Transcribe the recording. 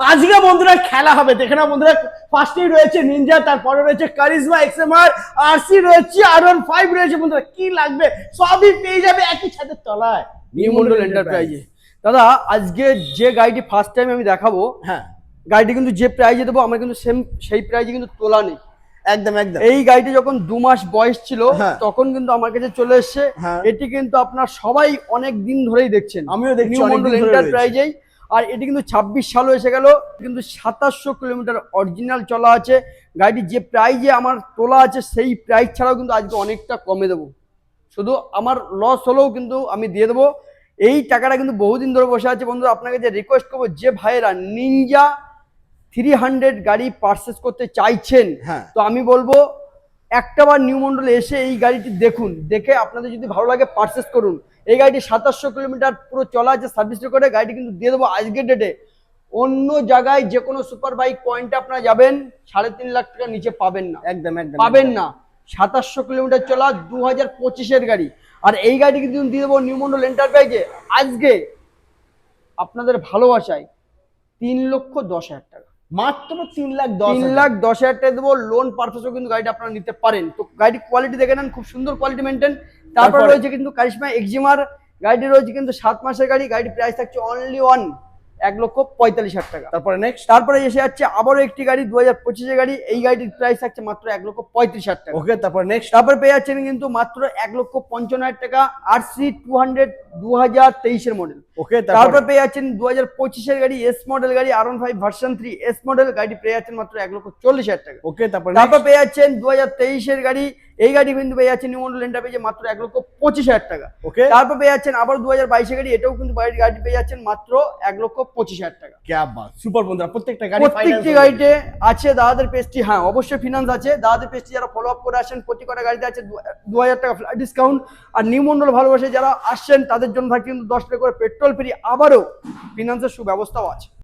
আজকে বন্ধুরা খেলা হবে, দেখে না বন্ধুরা। ফার্স্টেই রয়েছে নিনজা, তারপরে রয়েছে কারিজমা এক্সএমআর, আরসি রয়েছে, R15 রয়েছে। বন্ধুরা কি লাগবে সবই পেয়ে যাবে একই ছাদের তলায়, নিউ মন্ডল এন্টারপ্রাইজে। দাদা আজকে যে গাড়িটি ফার্স্ট টাইম আমি দেখাবো, হ্যাঁ গাড়িটি কিন্তু যে প্রাইজে দেবো আমার কিন্তু সেম সেই প্রাইজে কিন্তু তোলা নেই। একদম একদম। এই গাড়িটি যখন 2 মাস বয়স ছিল হ্যাঁ। তখন কিন্তু আমার কাছে চলে এসেছে। হ্যাঁ। এটি কিন্তু আপনার সবাই অনেক দিন ধরেই দেখছেন, আমিও দেখছি নিউ অনেক মন্ডল দিন ধরে এন্টারপ্রাইজেই। আর এটি কিন্তু 26 সালও এসে গেল, কিন্তু 2700 কিলোমিটার অরিজিনাল চলা আছে। গাড়িটি যে প্রাইজে আমার তোলা আছে সেই প্রাইস ছাড়াও কিন্তু আজকে অনেকটা কমে দেবো। শুধু আমার লস হলেও কিন্তু আমি দিয়ে দেবো। এই টাকাটা কিন্তু বহুদিন ধরে বসে আছে। বন্ধুরা আপনাকে যে রিকোয়েস্ট করবো, যে ভাইয়েরা নিনজা 300 গাড়ি পারচেস করতে চাইছেন, হ্যাঁ। তো আমি বলবো একটাবার নিউ মন্ডলে এসে এই গাড়িটি দেখুন, দেখে আপনাদের যদি ভালো লাগে পারচেস করুন। এই গাড়িটি 2700 কিলোমিটার পুরো চলা আছে, সার্ভিস করে গাড়িটি কিন্তু দিয়ে দেবো আজকের ডেটে। অন্য জায়গায় যে কোনো সুপার বাইক পয়েন্টে আপনারা যাবেন 3.5 লাখ টাকার নিচে পাবেন না, একদম একদম পাবেন না। 2700 কিলোমিটার চলা 2025-এর গাড়ি, আর এই গাড়ি কিন্তু দিয়ে দেবো নিউ মন্ডল এন্টারপ্রাইজে আজকে আপনাদের ভালোবাসায় 3,10,000 টাকা, মাত্র 3,10,000। 3,10,000 টাকা দেবো। লোন পারপাসও কিন্তু গাড়িটা আপনারা নিতে পারেন। তো গাড়ি কোয়ালিটি দেখে নেন, খুব সুন্দর কোয়ালিটি মেনটেন। তারপর তারপরে? রয়েছে কিন্তু কারিশমা এক্সিমার, গাড়িটি রয়েছে কিন্তু 7 মাসের গাড়ি। গাড়ির প্রাইস থাকছে অনলি 1,45,000 টাকা। তারপরে নেক্সট। তারপরে এসে যাচ্ছে আবারও একটি গাড়ি 2025-এর গাড়ি। এই গাড়িটির প্রাইস থাকছে মাত্র 1,35,000 টাকা। ওকে, তারপর নেক্সট। তারপর পেয়ে যাচ্ছেন কিন্তু মাত্র 1,55,000 টাকা আরসি 200 2023-এর মডেল। ওকে, তারপর পেয়ে যাচ্ছেন 2025-এর গাড়ি এস মডেল গাড়ি R15 ভার্সন 3 এস মডেল। গাড়ি পেয়ে যাচ্ছেন মাত্র 1,40,000 টাকা। ওকে, তারপর তারপর পেয়ে যাচ্ছেন 2023-এর গাড়ি। এই গাড়ি কিন্তু পেয়ে যাচ্ছেন নিউ মডেল এন্টারপ্রাইজে মাত্র 1,25,000 টাকা। ওকে, তারপর পেয়ে যাচ্ছেন আবার 2022-এর গাড়ি, এটাও কিন্তু গাড়ি পেয়ে যাচ্ছেন মাত্র 1,25,000 টাকা। ক্যা বাত, সুপার বন্ধুরা। প্রত্যেকটা গাড়ি প্রত্যেকটি গাড়িতে আছে দাদাদের পেস্টি, হ্যাঁ অবশ্যই ফিনান্স আছে। দাদাদের পেস্টি যারা ফলো আপ করে আসেন প্রতি কটা গাড়িতে আছে 2,000 টাকা ফ্ল্যাট ডিসকাউন্ট। আর নিউ মন্ডল ভালোবাসে যারা আসছেন তাদের জন্য থাকছে কিন্তু 10 টাকা করে পেট্রোল ফ্রি, আবারও ফিনান্সের সুব্যবস্থাও আছে।